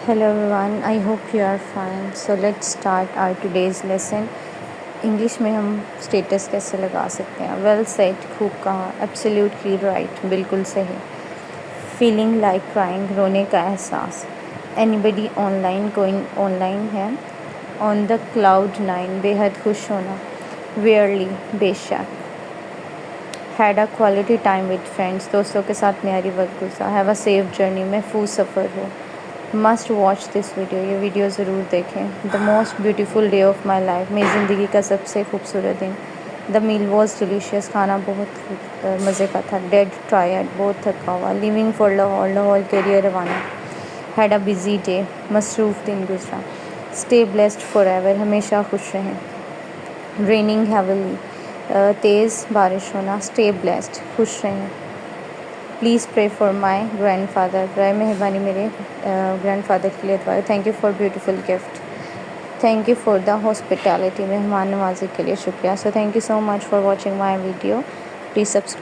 Hello everyone, I hope you are fine. So let's start our today's lesson. English में हम status कैसे लगा सकते हैं? वेल सेड, खूब कहा, एब्सोल्युटली राइट, बिल्कुल सही. फीलिंग लाइक क्राइंग, रोने का एहसास. एनीबडी ऑनलाइन, कोई ऑनलाइन है? ऑन द क्लाउड नाइन, बेहद खुश होना. वेयरली, बेशक. Had a quality time with friends, दोस्तों के साथ न्यारी वक्त गुजरा. हैव अ सेफ जर्नी, महफूज सफ़र हो. मस्ट वॉच दिस वीडियो, ये वीडियो ज़रूर देखें. The most beautiful day of my life, मेरी ज़िंदगी का सबसे खूबसूरत दिन. द मील वॉज डिलीशियस, खाना बहुत मज़े का था. डेड टायर्ड, बहुत थका हुआ. लिविंग फॉर लाहौर, लाहौर के लिए रवाना. हैड अ बिजी डे, मसरूफ़ दिन गुजरा. स्टे ब्लेस्ड फॉर एवर, हमेशा खुश रहें. रेनिंग हैवली, तेज़ बारिश होना. स्टे ब्लेस्ड, खुश रहें. Please pray for my grandfather, बराए मेहरबानी मेरे ग्रैंड फादर के लिए दुआ. Thank you for beautiful gift. Thank you for the hospitality, मेहमान नवाजी के लिए शुक्रिया. So thank you so much for watching my video. Please subscribe.